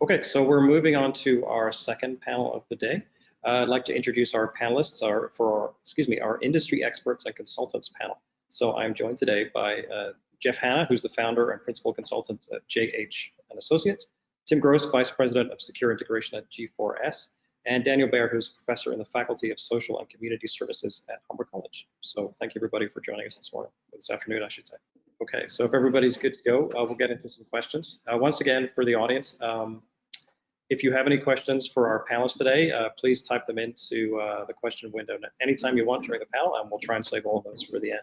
Okay, so we're moving on to our second panel of the day. I'd like to introduce our panelists, our industry experts and consultants panel. So I'm joined today by Jeff Hanna, who's the founder and principal consultant at JH & Associates, Tim Grose, Vice President of Secure Integration at G4S, and Daniel Baer, who's a professor in the Faculty of Social and Community Services at Humber College. So thank you everybody for joining us this afternoon, I should say. Okay, so if everybody's good to go, we'll get into some questions. Once again, for the audience, if you have any questions for our panelists today, please type them into the question window anytime you want during the panel, and we'll try and save all of those for the end.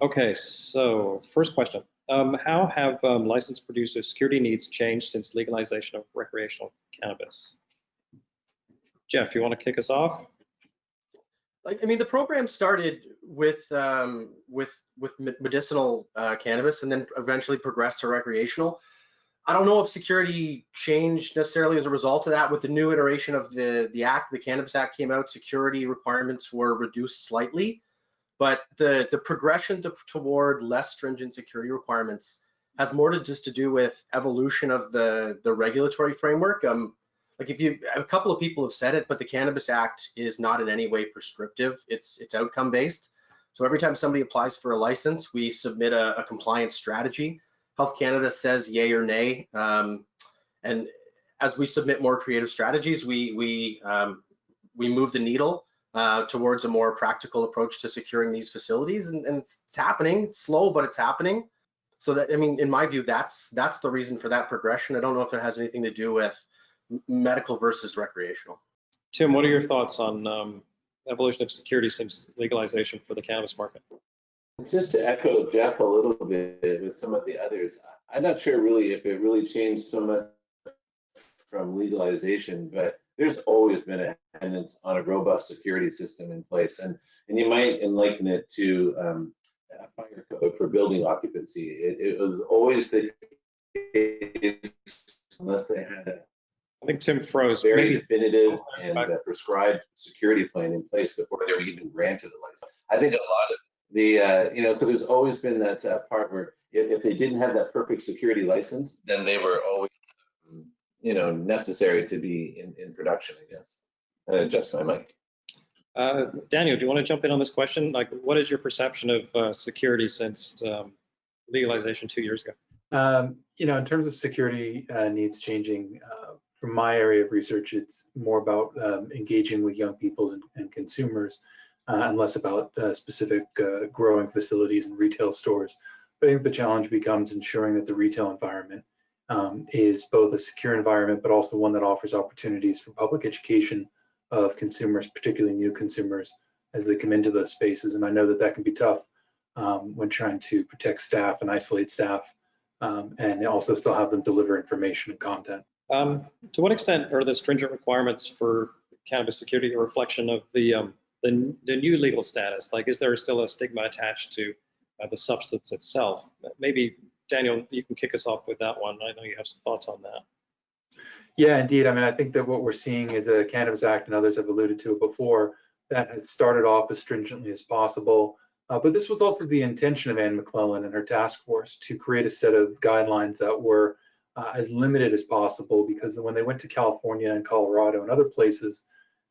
Okay, so first question. How have licensed producer security needs changed since legalization of recreational cannabis? Jeff, you want to kick us off? I mean, the program started with medicinal cannabis and then eventually progressed to recreational. I don't know if security changed necessarily as a result of that. With the new iteration of the act, the Cannabis Act came out, security requirements were reduced slightly, but the progression toward less stringent security requirements has more to do with evolution of the regulatory framework. Like a couple of people have said it, but the Cannabis Act is not in any way prescriptive. It's outcome based. So every time somebody applies for a license, we submit a compliance strategy. Health Canada says yay or nay, and as we submit more creative strategies, we move the needle towards a more practical approach to securing these facilities, and it's happening. It's slow, but it's happening. So that, I mean, in my view, that's the reason for that progression. I don't know if it has anything to do with medical versus recreational. Tim, what are your thoughts on evolution of security since legalization for the cannabis market? Just to echo Jeff a little bit with some of the others, I'm not sure really if it really changed so much from legalization, but there's always been a dependence on a robust security system in place, and you might liken it to a fire code for building occupancy. It was always the case unless they had a I think Tim froze. Very definitive and prescribed security plan in place before they were even granted a license. I think a lot of the, so there's always been that part where if they didn't have that perfect security license, then they were always, necessary to be in production, I guess. Adjust my mic. Daniel, do you want to jump in on this question? Like, what is your perception of security since legalization 2 years ago? In terms of security needs changing, from my area of research, it's more about engaging with young people and consumers, and less about specific growing facilities and retail stores. But I think the challenge becomes ensuring that the retail environment is both a secure environment, but also one that offers opportunities for public education of consumers, particularly new consumers, as they come into those spaces. And I know that can be tough when trying to protect staff and isolate staff, and also still have them deliver information and content. To what extent are the stringent requirements for cannabis security a reflection of the new legal status? Like, is there still a stigma attached to the substance itself? Maybe, Daniel, you can kick us off with that one. I know you have some thoughts on that. Yeah, indeed. I mean, I think that what we're seeing is the Cannabis Act, and others have alluded to it before, that has started off as stringently as possible. But this was also the intention of Anne McClellan and her task force to create a set of guidelines that were as limited as possible, because when they went to California and Colorado and other places,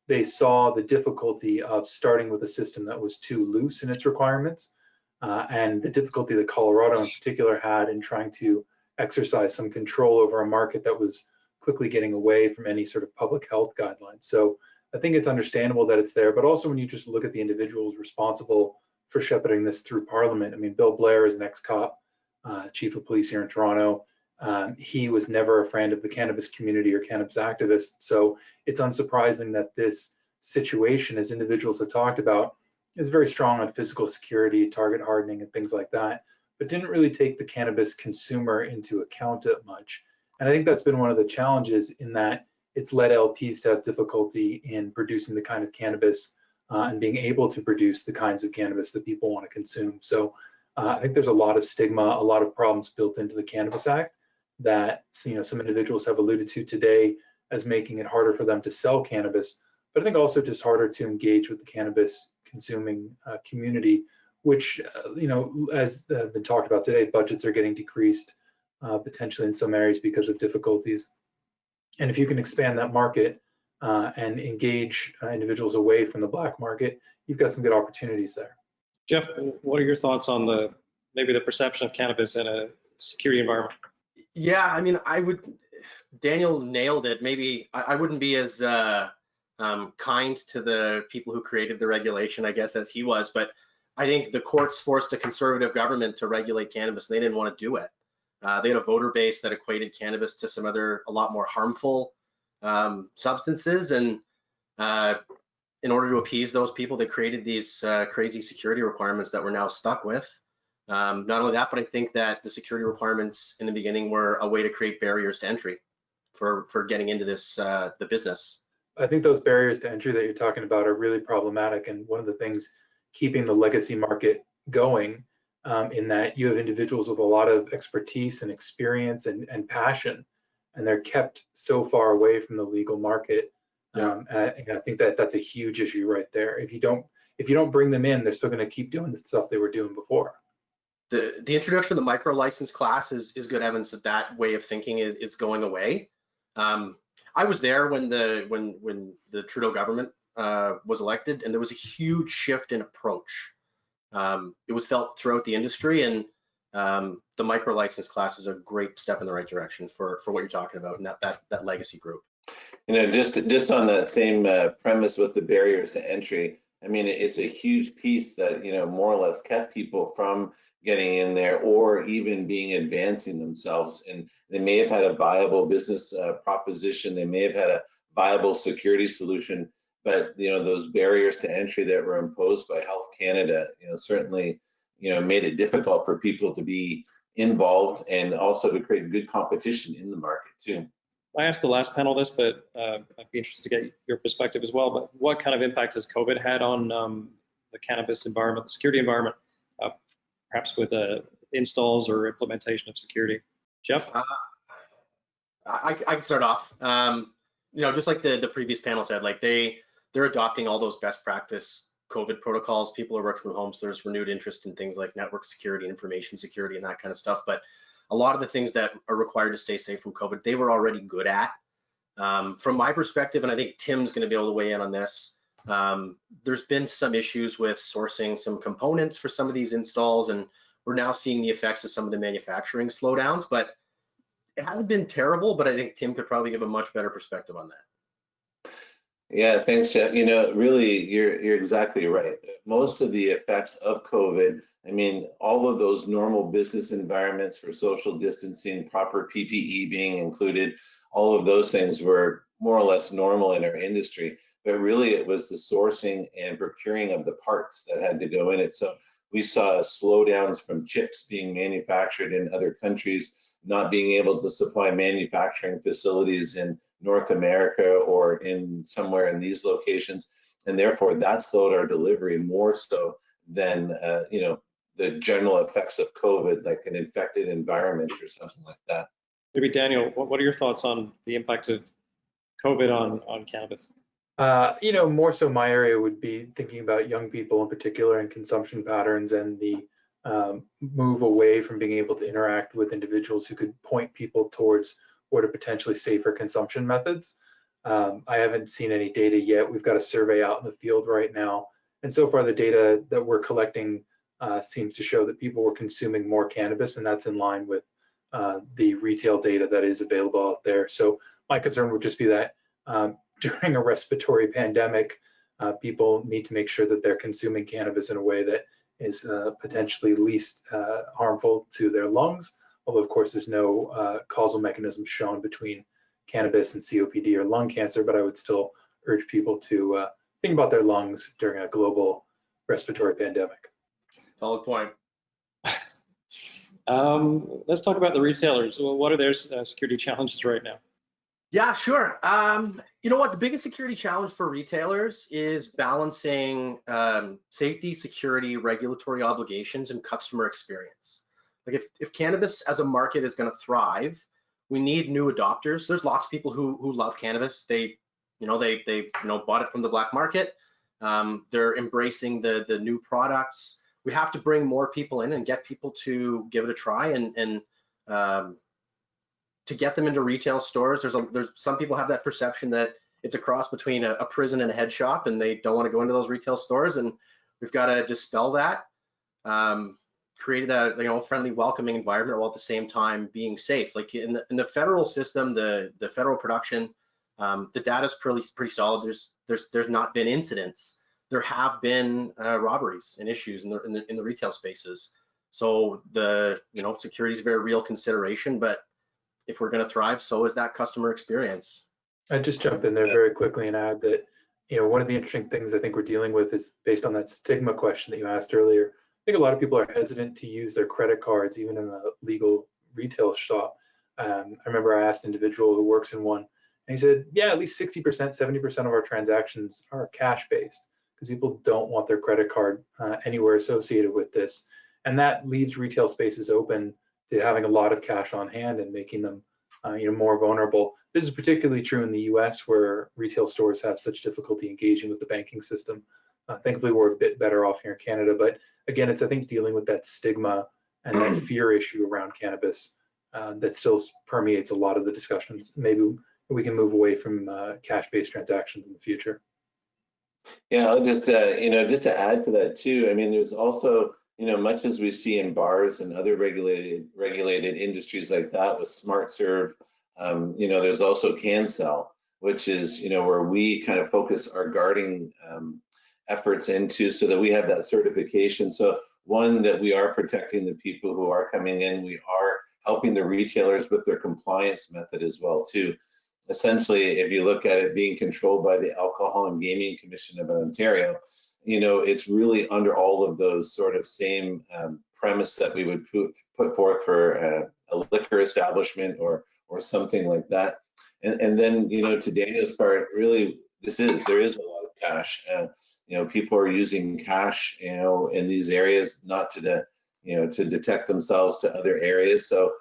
they saw the difficulty of starting with a system that was too loose in its requirements, and the difficulty that Colorado in particular had in trying to exercise some control over a market that was quickly getting away from any sort of public health guidelines. So I think it's understandable that it's there, but also when you just look at the individuals responsible for shepherding this through Parliament. I mean, Bill Blair is an ex-cop, chief of police here in Toronto. He was never a friend of the cannabis community or cannabis activists. So it's unsurprising that this situation, as individuals have talked about, is very strong on physical security, target hardening, and things like that, but didn't really take the cannabis consumer into account that much. And I think that's been one of the challenges, in that it's led LPs to have difficulty in producing the kind of cannabis and being able to produce the kinds of cannabis that people want to consume. So I think there's a lot of stigma, a lot of problems built into the Cannabis Act that some individuals have alluded to today as making it harder for them to sell cannabis, but I think also just harder to engage with the cannabis consuming community, which as been talked about today, budgets are getting decreased potentially in some areas because of difficulties And if you can expand that market and engage individuals away from the black market, you've got some good opportunities there. Jeff, what are your thoughts on maybe the perception of cannabis in a security environment? Yeah, I mean, Daniel nailed it. Maybe I wouldn't be as kind to the people who created the regulation, I guess, as he was, but I think the courts forced a conservative government to regulate cannabis, and they didn't want to do it. They had a voter base that equated cannabis to some other, a lot more harmful substances, and in order to appease those people, they created these crazy security requirements that we're now stuck with. Not only that, but I think that the security requirements in the beginning were a way to create barriers to entry for getting into this the business. I think those barriers to entry that you're talking about are really problematic, and one of the things keeping the legacy market going in that you have individuals with a lot of expertise and experience and passion, and they're kept so far away from the legal market. And I think that that's a huge issue right there. If you don't bring them in, they're still going to keep doing the stuff they were doing before. The introduction of the micro license class is good evidence that way of thinking is going away. I was there when the Trudeau government was elected, and there was a huge shift in approach. It was felt throughout the industry, and the micro license class is a great step in the right direction for what you're talking about, and that legacy group. You know, just on that same premise with the barriers to entry, I mean, it's a huge piece that, you know, more or less kept people from getting in there or even being advancing themselves. And they may have had a viable business proposition, they may have had a viable security solution, but, you know, those barriers to entry that were imposed by Health Canada, you know, certainly, you know, made it difficult for people to be involved and also to create good competition in the market too. I asked the last panel this, but I'd be interested to get your perspective as well. But what kind of impact has COVID had on the cannabis environment, the security environment, perhaps with installs or implementation of security? Jeff? I can start off. You know, just like the previous panel said, like they're adopting all those best practice COVID protocols. People are working from home, so there's renewed interest in things like network security, information security, and that kind of stuff. But a lot of the things that are required to stay safe from COVID, they were already good at. From my perspective, and I think Tim's going to be able to weigh in on this, there's been some issues with sourcing some components for some of these installs, and we're now seeing the effects of some of the manufacturing slowdowns, but it hasn't been terrible, but I think Tim could probably give a much better perspective on that. Yeah, thanks, Jeff. You know, really, you're exactly right. Most of the effects of COVID, I mean, all of those normal business environments for social distancing, proper PPE being included, all of those things were more or less normal in our industry. But really, it was the sourcing and procuring of the parts that had to go in it. So we saw slowdowns from chips being manufactured in other countries, not being able to supply manufacturing facilities in North America or in somewhere in these locations, and therefore that slowed our delivery more so than you know, the general effects of COVID, like an infected environment or something like that. Maybe Daniel, what are your thoughts on the impact of COVID on cannabis? You know, more so my area would be thinking about young people in particular and consumption patterns and the move away from being able to interact with individuals who could point people towards what are potentially safer consumption methods. I haven't seen any data yet. We've got a survey out in the field right now, and so far the data that we're collecting seems to show that people were consuming more cannabis, and that's in line with the retail data that is available out there. So my concern would just be that during a respiratory pandemic, people need to make sure that they're consuming cannabis in a way that is potentially least harmful to their lungs. Although, of course, there's no causal mechanism shown between cannabis and COPD or lung cancer, but I would still urge people to think about their lungs during a global respiratory pandemic. Solid point. Let's talk about the retailers. What are their security challenges right now? Yeah, sure. You know what? The biggest security challenge for retailers is balancing safety, security, regulatory obligations, and customer experience. Like if cannabis as a market is going to thrive, we need new adopters. There's lots of people who love cannabis. They bought it from the black market. They're embracing the new products. We have to bring more people in and get people to give it a try and to get them into retail stores, there's some people have that perception that it's a cross between a prison and a head shop, and they don't want to go into those retail stores. And we've got to dispel that, create a friendly, welcoming environment while at the same time being safe. Like in the federal system, the federal production, the data is pretty solid. There's not been incidents. There have been robberies and issues in the retail spaces. So security is a very real consideration, but if we're going to thrive, so is that customer experience. I'd just jump in there very quickly and add that, one of the interesting things I think we're dealing with is based on that stigma question that you asked earlier. I think a lot of people are hesitant to use their credit cards, even in a legal retail shop. I remember I asked an individual who works in one, and he said, yeah, at least 60%, 70% of our transactions are cash-based because people don't want their credit card anywhere associated with this. And that leaves retail spaces open to having a lot of cash on hand and making them more vulnerable. This is particularly true in the US, where retail stores have such difficulty engaging with the banking system. Thankfully, we're a bit better off here in Canada, but again, it's, I think, dealing with that stigma and that fear issue around cannabis that still permeates a lot of the discussions. Maybe we can move away from cash-based transactions in the future. Yeah, I'll just, just to add to that too, I mean, there's also, much as we see in bars and other regulated industries like that with smart serve, there's also CanSell, which is, where we kind of focus our guarding efforts into so that we have that certification. So one, that we are protecting the people who are coming in, we are helping the retailers with their compliance method as well too. Essentially, if you look at it being controlled by the Alcohol and Gaming Commission of Ontario, it's really under all of those sort of same premise that we would put forth for a liquor establishment or something like that. And then, to Daniel's part, really, there is a lot of cash. People are using cash, in these areas, not to detect themselves to other areas. So,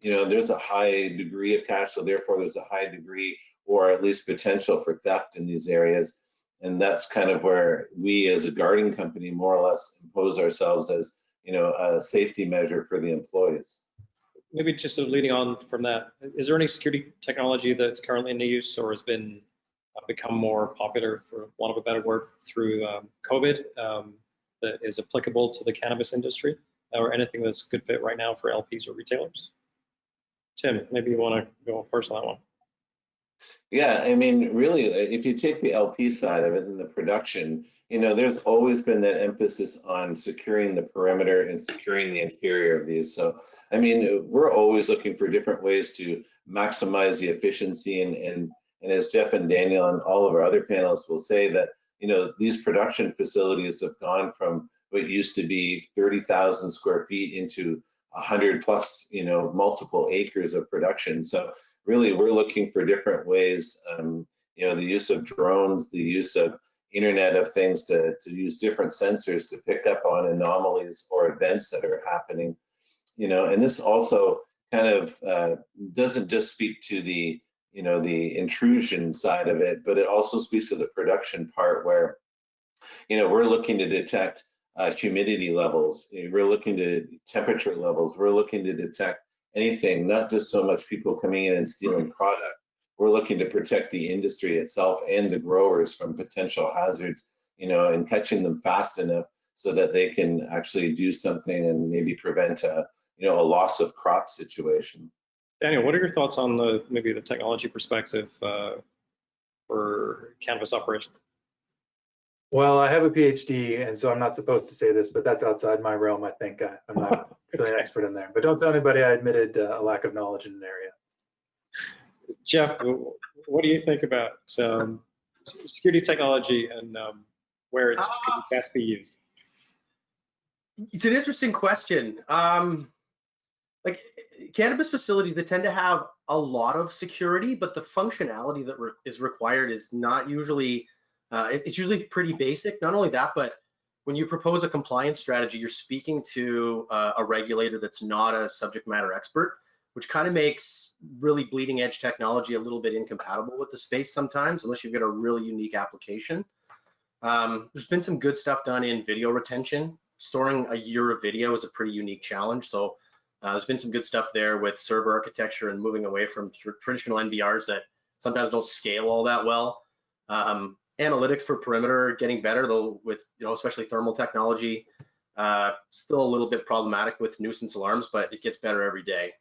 there's a high degree of cash, so therefore there's a high degree or at least potential for theft in these areas. And that's kind of where we as a guarding company more or less impose ourselves as, a safety measure for the employees. Maybe just leading on from that, is there any security technology that's currently in use or has become more popular, for want of a better word, through COVID that is applicable to the cannabis industry, or anything that's a good fit right now for LPs or retailers? Tim, maybe you want to go first on that one. Yeah, I mean, really, if you take the LP side of it and the production, there's always been that emphasis on securing the perimeter and securing the interior of these. So, I mean, we're always looking for different ways to maximize the efficiency. And as Jeff and Daniel and all of our other panelists will say that, these production facilities have gone from what used to be 30,000 square feet into 100 plus, multiple acres of production. So really, we're looking for different ways, the use of drones, the use of Internet of Things to use different sensors to pick up on anomalies or events that are happening, and this also kind of doesn't just speak to the, the intrusion side of it, but it also speaks to the production part where, we're looking to detect humidity levels, we're looking to temperature levels, we're looking to detect anything, not just so much people coming in and stealing product. We're looking to protect the industry itself and the growers from potential hazards, and catching them fast enough so that they can actually do something and maybe prevent a loss of crop situation. Daniel, what are your thoughts on maybe the technology perspective for cannabis operations? Well, I have a PhD, and so I'm not supposed to say this, but that's outside my realm, I think. I'm not really an expert in there. But don't tell anybody I admitted a lack of knowledge in an area. Jeff, what do you think about security technology and where it could best be used? It's an interesting question. Like cannabis facilities, they tend to have a lot of security, but the functionality that is required is not usually, it's usually pretty basic. Not only that, but when you propose a compliance strategy, you're speaking to a regulator that's not a subject matter expert, which kind of makes really bleeding edge technology a little bit incompatible with the space sometimes, unless you've got a really unique application. There's been some good stuff done in video retention. Storing a year of video is a pretty unique challenge. So There's been some good stuff there with server architecture and moving away from traditional NVRs that sometimes don't scale all that well. Analytics for perimeter getting better, though, with especially thermal technology. Still a little bit problematic with nuisance alarms, but it gets better every day.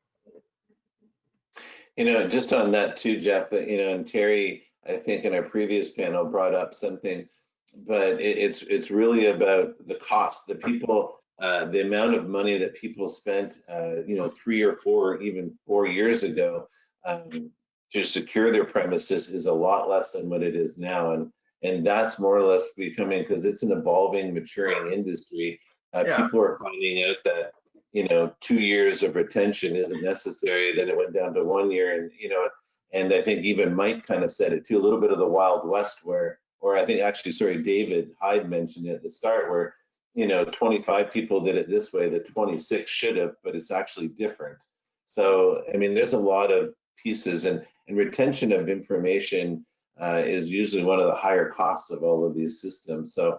Just on that too, Jeff, and Terry, I think in our previous panel brought up something, but it's really about the cost. The people, the amount of money that people spent, 3 or 4, even 4 years ago, to secure their premises is a lot less than what it is now, and that's more or less becoming, because it's an evolving, maturing industry. People are finding out that 2 years of retention isn't necessary. Then it went down to 1 year, and I think even Mike kind of said it too, a little bit of the Wild West or I think actually, sorry, David Hyde mentioned it at the start where, 25 people did it this way, the 26 should have, but it's actually different. So, I mean, there's a lot of pieces, and retention of information is usually one of the higher costs of all of these systems. So,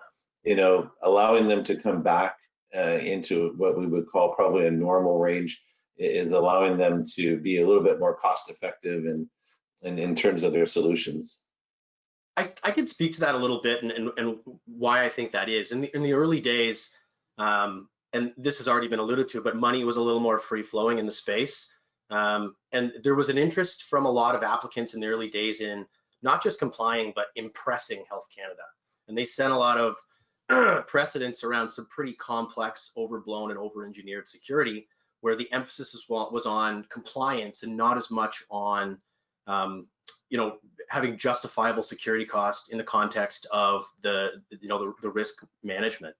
allowing them to come back into what we would call probably a normal range is allowing them to be a little bit more cost effective and in terms of their solutions. I could speak to that a little bit and why I think that is. In the early days, and this has already been alluded to, but money was a little more free flowing in the space. And there was an interest from a lot of applicants in the early days in not just complying, but impressing Health Canada. And they sent a lot of precedents around some pretty complex, overblown and over-engineered security, where the emphasis was on compliance and not as much on having justifiable security cost in the context of the risk management.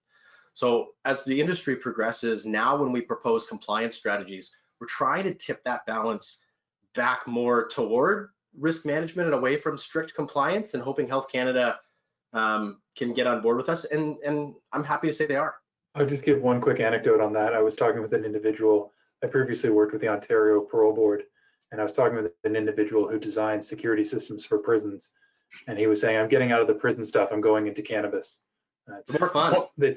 So as the industry progresses, now when we propose compliance strategies, we're trying to tip that balance back more toward risk management and away from strict compliance, and hoping Health Canada can get on board with us, and I'm happy to say they are. I'll just give one quick anecdote on that. I was talking with an individual. I previously worked with the Ontario Parole Board, and I was talking with an individual who designed security systems for prisons, and he was saying, I'm getting out of the prison stuff, I'm going into cannabis. It's more fun. They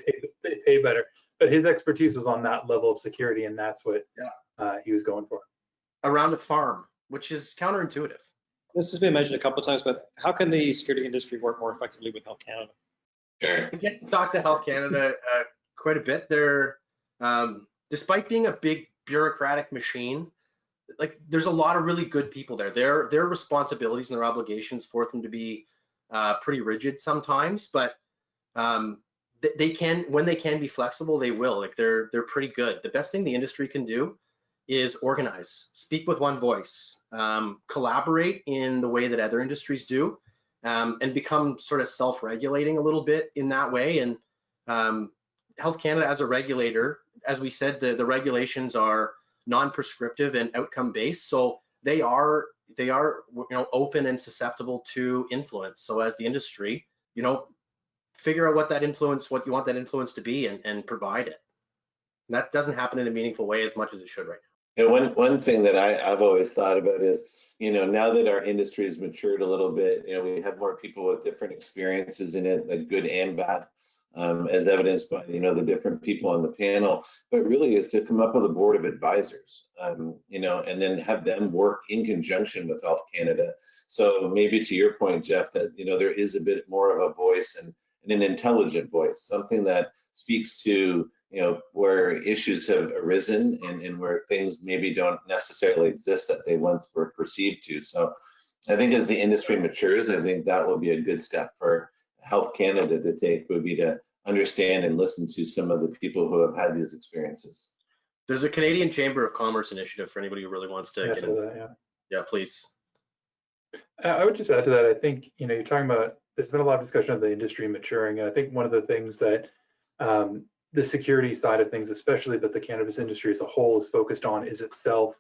pay better. But his expertise was on that level of security, and that's what he was going for. Around a farm, which is counterintuitive. This has been mentioned a couple of times, but how can the security industry work more effectively with Health Canada? Sure. I get to talk to Health Canada quite a bit. They're, despite being a big bureaucratic machine, like there's a lot of really good people there. Their responsibilities and their obligations force them to be pretty rigid sometimes, but they can, when they can be flexible, they will. Like they're pretty good. The best thing the industry can do is organize, speak with one voice, collaborate in the way that other industries do, and become sort of self-regulating a little bit in that way. And Health Canada as a regulator, as we said, the regulations are non-prescriptive and outcome-based, so they are open and susceptible to influence. So as the industry, figure out what you want that influence to be, and provide it. And that doesn't happen in a meaningful way as much as it should right now. And one thing that I've always thought about is, now that our industry has matured a little bit, we have more people with different experiences in it, like good and bad, as evidenced by, the different people on the panel, but really is to come up with a board of advisors, and then have them work in conjunction with Health Canada. So maybe to your point, Jeff, that, there is a bit more of a voice and an intelligent voice, something that speaks to, where issues have arisen and where things maybe don't necessarily exist that they once were perceived to. So I think as the industry matures, I think that will be a good step for Health Canada to take, would be to understand and listen to some of the people who have had these experiences. There's a Canadian Chamber of Commerce initiative for anybody who really wants to get into that. Yeah, please. I would just add to that. I think, you're talking about, there's been a lot of discussion of the industry maturing, and I think one of the things that the security side of things, especially, but the cannabis industry as a whole is focused on is itself,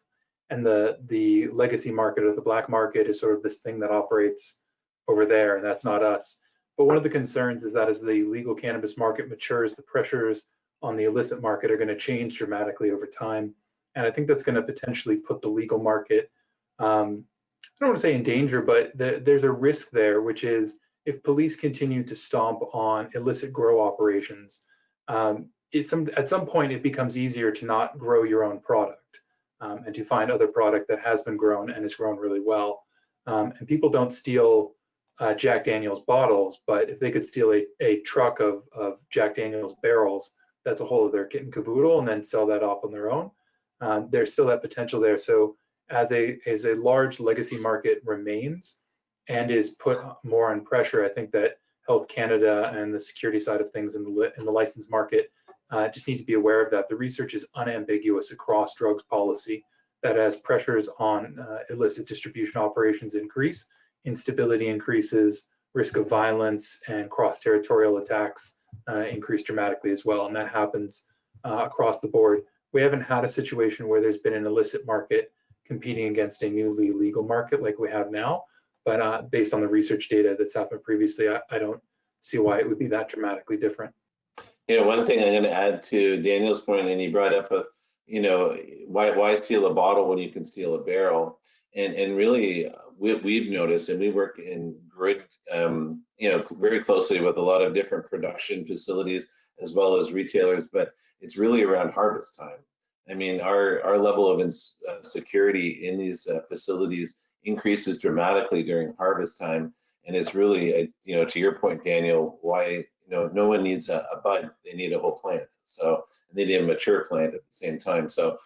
and the legacy market or the black market is sort of this thing that operates over there, and that's not us. But one of the concerns is that as the legal cannabis market matures, the pressures on the illicit market are going to change dramatically over time, and I think that's going to potentially put the legal market, I don't want to say in danger, but there's a risk there, which is if police continue to stomp on illicit grow operations, at some point it becomes easier to not grow your own product. and to find other product that has been grown and is grown really well. And people don't steal Jack Daniel's bottles, but if they could steal a truck of Jack Daniel's barrels, that's a whole other kit and caboodle, and then sell that off on their own. There's still that potential there. So as a large legacy market remains and is put more on pressure, I think that Health Canada and the security side of things in the license market just need to be aware of that. The research is unambiguous across drugs policy that as pressures on illicit distribution operations increase, instability increases, risk of violence and cross-territorial attacks increase dramatically as well, and that happens across the board. We haven't had a situation where there's been an illicit market competing against a newly legal market like we have now, but based on the research data that's happened previously, I don't see why it would be that dramatically different. You know, one thing I'm going to add to Daniel's point, and he brought up a, you know, why steal a bottle when you can steal a barrel? And really, we've noticed, and we work in great, you know, very closely with a lot of different production facilities as well as retailers, but it's really around harvest time. I mean, our level of security in these facilities increases dramatically during harvest time, and it's really, you know, to your point, Daniel, why, you know, no one needs a bud, they need a whole plant. So they need a mature plant at the same time. So,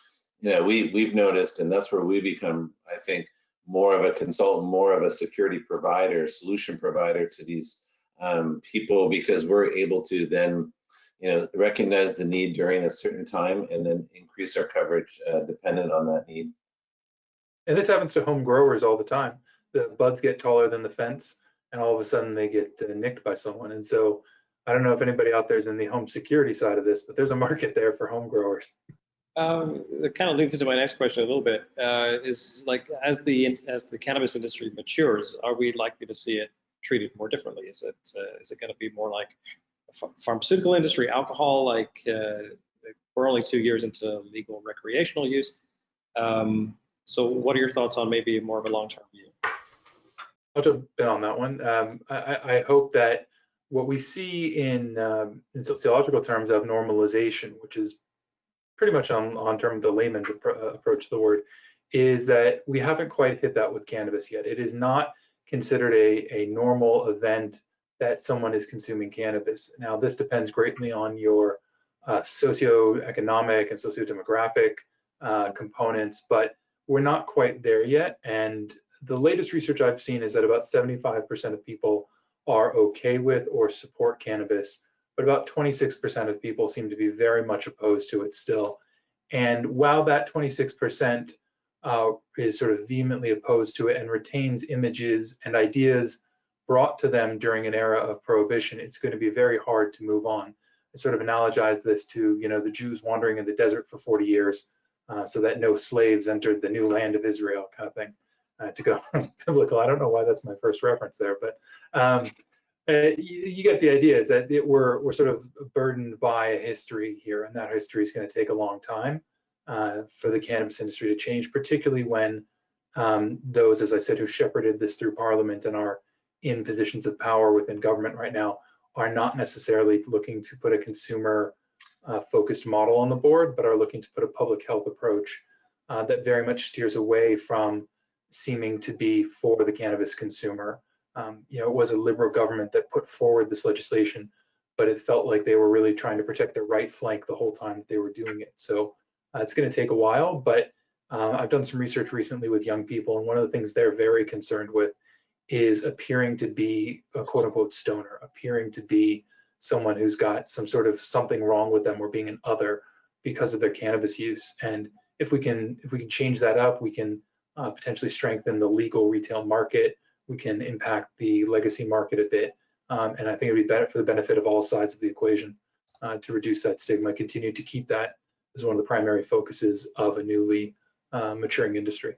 you know, we've noticed, and that's where we become, I think, more of a consultant, more of a security provider, solution provider to these people, because we're able to then, you know, recognize the need during a certain time and then increase our coverage dependent on that need. And this happens to home growers all the time. The buds get taller than the fence, and all of a sudden they get nicked by someone. And so I don't know if anybody out there is in the home security side of this, but there's a market there for home growers. That kind of leads into my next question a little bit. Is like as the cannabis industry matures, are we likely to see it treated more differently? Is it going to be more like pharmaceutical industry, alcohol? Like we're only 2 years into legal recreational use. So what are your thoughts on maybe more of a long-term view? I'll jump in on that one. I hope that what we see in sociological terms of normalization, which is pretty much on term of the layman's approach to the word, is that we haven't quite hit that with cannabis yet. It is not considered a normal event that someone is consuming cannabis. Now, this depends greatly on your socioeconomic and sociodemographic components, but we're not quite there yet. And the latest research I've seen is that about 75% of people are okay with or support cannabis, but about 26% of people seem to be very much opposed to it still. And while that 26% is sort of vehemently opposed to it and retains images and ideas brought to them during an era of prohibition, it's going to be very hard to move on. I sort of analogize this to, you know, the Jews wandering in the desert for 40 years so that no slaves entered the new land of Israel, kind of thing. To go biblical, I don't know why that's my first reference there, but you get the idea, is that we're sort of burdened by a history here, and that history is going to take a long time for the cannabis industry to change, particularly when those, as I said, who shepherded this through Parliament and are in positions of power within government right now are not necessarily looking to put a consumer focused model on the board, but are looking to put a public health approach that very much steers away from seeming to be for the cannabis consumer. You know, it was a Liberal government that put forward this legislation, but it felt like they were really trying to protect their right flank the whole time that they were doing it. So it's going to take a while, but I've done some research recently with young people, and one of the things they're very concerned with is appearing to be a quote unquote stoner, appearing to be someone who's got some sort of something wrong with them or being an other because of their cannabis use. And if we can change that up, we can potentially strengthen the legal retail market. We can impact the legacy market a bit. And I think it would be better for the benefit of all sides of the equation to reduce that stigma, continue to keep that as one of the primary focuses of a newly maturing industry.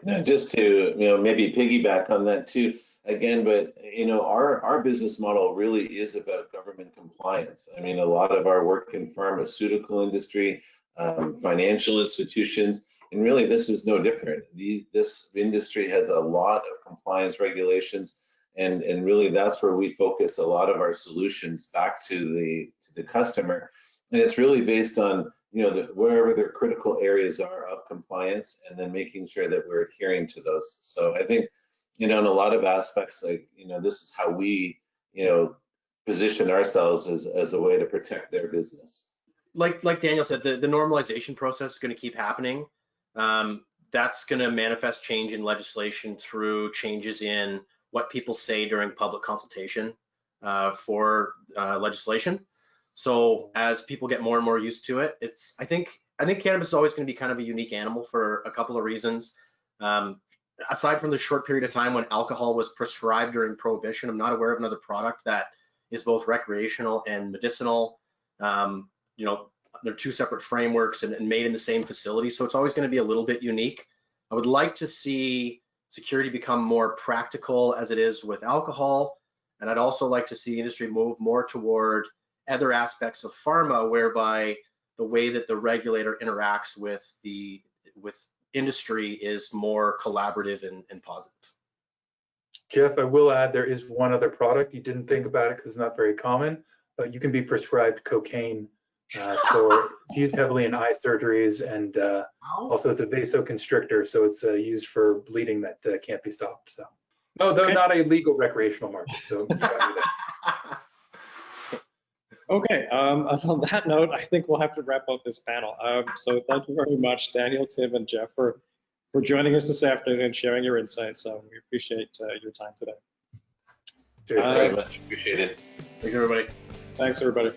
Now, just to, you know, maybe piggyback on that too, again, but, you know, our business model really is about government compliance. I mean, a lot of our work in pharmaceutical industry, financial institutions, and really this is no different. This industry has a lot of compliance regulations, and really that's where we focus a lot of our solutions back to the customer. And it's really based on wherever their critical areas are of compliance, and then making sure that we're adhering to those. So I think, in a lot of aspects, like, this is how we, position ourselves as a way to protect their business. Like Daniel said, the normalization process is going to keep happening. That's going to manifest change in legislation through changes in what people say during public consultation for legislation. So as people get more and more used to it, I think cannabis is always going to be kind of a unique animal for a couple of reasons. Aside from the short period of time when alcohol was prescribed during Prohibition, I'm not aware of another product that is both recreational and medicinal. They're two separate frameworks and made in the same facility, so it's always going to be a little bit unique. I would like to see security become more practical as it is with alcohol, and I'd also like to see the industry move more toward other aspects of pharma, whereby the way that the regulator interacts with industry is more collaborative and positive. Jeff, I will add there is one other product. You didn't think about it because it's not very common, but you can be prescribed cocaine it's used heavily in eye surgeries, and also it's a vasoconstrictor, so it's used for bleeding that can't be stopped. So no, though not a legal recreational market. So you gotta do that. Okay, on that note, I think we'll have to wrap up this panel. So thank you very much, Daniel, Tim, and Jeff, for joining us this afternoon and sharing your insights. We appreciate your time today. Thanks very much. Appreciate it. Thanks, everybody. Thanks, everybody.